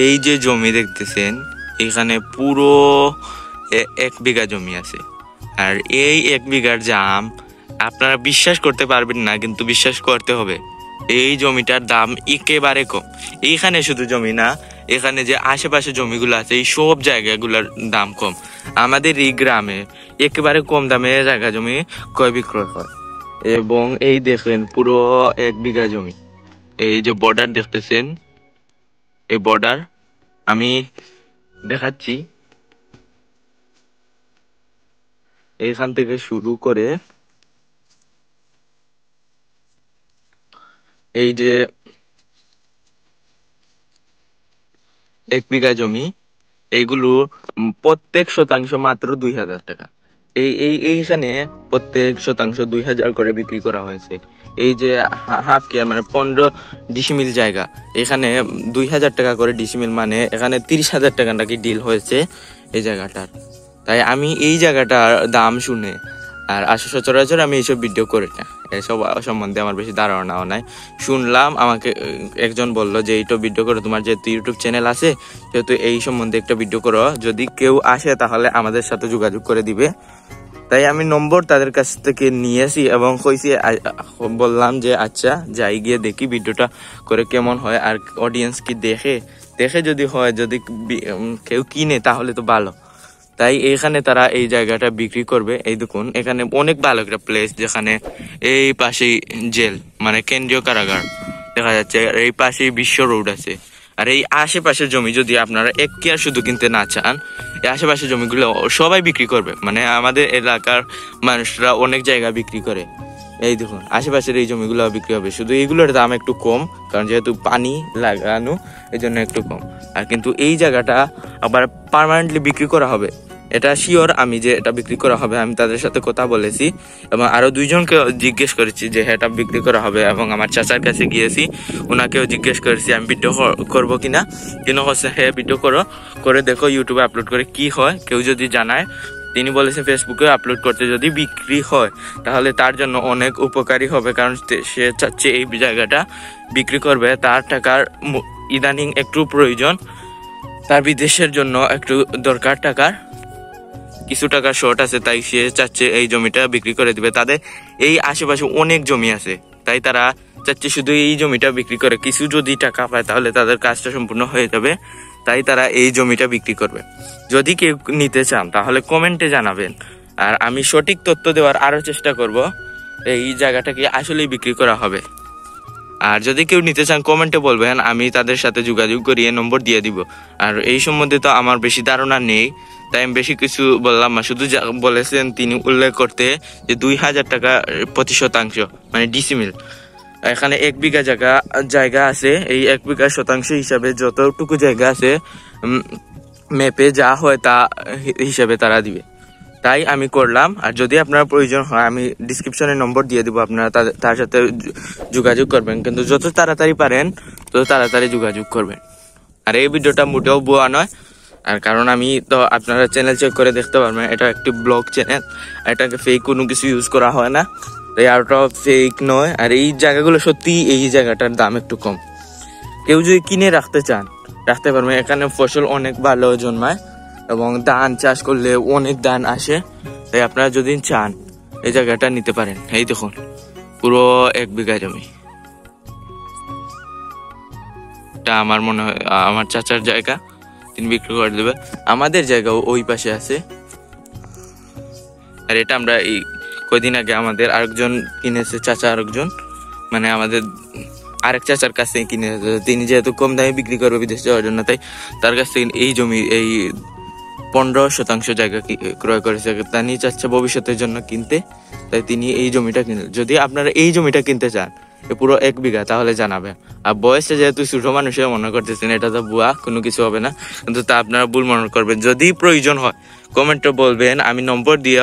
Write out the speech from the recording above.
এই যে জমি দেখতেছেন এখানে পুরো 1 বিঘা জমি আছে। আর এই 1 বিঘার দাম আপনারা বিশ্বাস করতে পারবেন না, কিন্তু বিশ্বাস করতে হবে। এই জমিটার দাম একেবারে কম। এইখানে শুধু জমি না, এখানে যে আশেপাশে জমিগুলো আছে এই সব জায়গাগুলোর দাম কম। আমাদের এই গ্রামে একেবারে কম দামে জায়গা জমি ক্রয় বিক্রয় হয়। এবং এই দেখেন পুরো 1 বিঘা জমি। এই যে বর্ডার দেখতেছেন, এই বর্ডার আমি দেখাচ্ছি। এইখান থেকে শুরু করে এই যে 1 বিঘা জমি, এইগুলো প্রত্যেক শতাংশ মাত্র 2000 টাকা। এইখানে প্রত্যেক শতাংশ 2000 করে বিক্রি করা হয়েছে। এই যে হাফ কেয়ার মানে 15 ডিসিমিল জায়গা, এখানে 2000 টাকা করে ডিসিমিল, মানে এখানে 30,000 টাকা নাকি ডিল হয়েছে এই জায়গাটার। তাই আমি এই জায়গাটার দাম শুনে, আর সচরাচর আমি এইসব ভিডিও করি না, এসব সম্বন্ধে আমার বেশি ধারণাও নাই। শুনলাম, আমাকে একজন বলল যে এইটা ভিডিও করো, তোমার যেহেতু ইউটিউব চ্যানেল আছে সেহেতু এই সম্বন্ধে একটা ভিডিও করো, যদি কেউ আসে তাহলে আমাদের সাথে যোগাযোগ করে দিবে। তাই আমি নম্বর তাদের কাছ থেকে নিয়েছি এবং কইছি, বললাম যে আচ্ছা যাই গিয়ে দেখি ভিডিওটা করে কেমন হয়, আর অডিয়েন্স কি দেখে যদি হয়, যদি কেউ কিনে তাহলে তো ভালো। তাই এখানে তারা এই জায়গাটা বিক্রি করবে। এই দেখুন এখানে অনেক ভালো একটা প্লেস, যেখানে এই পাশেই জেল মানে কেন্দ্রীয় কারাগার দেখা যাচ্ছে, আর এই পাশেই বিশ্ব রোড আছে। আর এই আশেপাশের জমি যদি আপনারা একের শুধু কিনতে না চান, এই আশেপাশের জমিগুলো সবাই বিক্রি করবে, মানে আমাদের এলাকার মানুষরা অনেক জায়গা বিক্রি করে। এই দেখুন আশেপাশের এই জমিগুলো বিক্রি হবে, শুধু এইগুলোর দাম একটু কম, কারণ যেহেতু পানি লাগানো এই জন্য একটু কম। আর কিন্তু এই জায়গাটা আবার পার্মানেন্টলি বিক্রি করা হবে, এটা শিওর। আমি যে এটা বিক্রি করা হবে আমি তাদের সাথে কথা বলেছি এবং আরো 2 জনকে জিজ্ঞেস করেছি যে এটা বিক্রি করা হবে, এবং আমার চাচার কাছে গিয়েছি, ওনাকেও জিজ্ঞেস করেছি আমি ভিডিও করবো কিনা। তিনি বলছে হ্যাঁ ভিডিও করে দেখো ইউটিউবে আপলোড করে কি হয়, কেউ যদি জানায়। তিনি বলেছেন ফেসবুকে আপলোড করতে, যদি বিক্রি হয় তাহলে তার জন্য অনেক উপকারী হবে, কারণ সে চাচ্ছে এই জায়গাটা বিক্রি করবে, তার টাকার ইদানিং একটু প্রয়োজন, তার বিদেশের জন্য একটু দরকার, টাকার কিছু টাকা শর্ট আছে, তাই সে চাচ্ছে এই জমিটা বিক্রি করে দিবে। তাদের এই আশেপাশে অনেক জমি আছে, তাই তারা চাচ্ছে শুধু এই জমিটা বিক্রি করে কিছু যদি টাকা পায় তাহলে তাদের কাজটা সম্পূর্ণ হয়ে যাবে। তাই তারা এই জমিটা বিক্রি করবে। যদি কেউ নিতে চান তাহলে কমেন্টে জানাবেন, আর আমি সঠিক তথ্য দেওয়ার আরো চেষ্টা করব এই জায়গাটাকে আসলেই বিক্রি করা হবে। আর যদি কেউ নিতে চান কমেন্টে বলবেন, আমি তাদের সাথে যোগাযোগ করিয়ে নম্বর দিয়ে দিব। আর এই সম্বন্ধে তো আমার বেশি ধারণা নেই, তাই আমি বেশি কিছু বললাম না। শুধু বলেছেন তিনি উল্লেখ করতে যে 2000 টাকা প্রতি শতাংশ মানে ডিসিমিল। এখানে 1 বিঘা জায়গা আছে, এই 1 বিঘা শতাংশ হিসাবে যতটুকু জায়গা আছে ম্যাপে যা হয় তা হিসাবে তারা দিবে। তাই আমি করলাম। আর যদি আপনার প্রয়োজন হয় আমি ডিসক্রিপশনে নম্বর দিয়ে দিব, আপনারা তার সাথে যোগাযোগ করবেন, কিন্তু যত তাড়াতাড়ি পারেন তত তাড়াতাড়ি যোগাযোগ করবেন। আর এই ভিডিওটা মোটেও ভুয়া নয়, আর কারণ আমি তো আপনারা চ্যানেল চেক করে দেখতে পারবেন, এটা একটি ব্লগ চ্যানেল, এটাকে ফেক কোনো কিছু ইউজ করা হয় না, তাই আরটাও ফেক নয়। আর এই জায়গাগুলো সত্যি, এই জায়গাটার দাম একটু কম, কেউ যদি কিনে রাখতে চান রাখতে পারবেন। এখানে ফসল অনেক ভালো জন্মায় এবং ধান চাষ করলে অনেক ধান আসে, তাই আপনারা যদি চান এই জায়গাটা নিতে পারেন। এই দেখুন পুরো 1 বিঘা জমি, এটা আমার মনে হয় আমার চাচার জায়গা, তিনি বিক্রি করে দেবে। আমাদের জায়গাও ওই পাশে আছে, আর এটা আমরা এই কয়দিন আগে আমাদের আরেকজন কিনেছে, চাচা আরেকজন, মানে আমাদের আরেক চাচার কাছ থেকে কিনেছে। তিনি যেহেতু কম দামে বিক্রি করবে বিদেশ যাওয়ার জন্য, তাই তার কাছ থেকে এই জমি এই 15% জায়গা ক্রয় করেছে। তা নিয়ে চাচ্ছে ভবিষ্যতের জন্য কিনতে, তাই তিনি এই জমিটা কিনলেন। যদি আপনারা এই জমিটা কিনতে চান পুরো 1 বিঘা তাহলে জানাবেন। আর বয়সে যেহেতু ছোট মানুষের মনে করতেছেন এটা তো বুয়া, কোনো কিছু হবে না, কিন্তু তা আপনারা ভুল মনে করবেন। যদি প্রয়োজন হয় কমেন্টে বলবেন, আমি নম্বর দিয়ে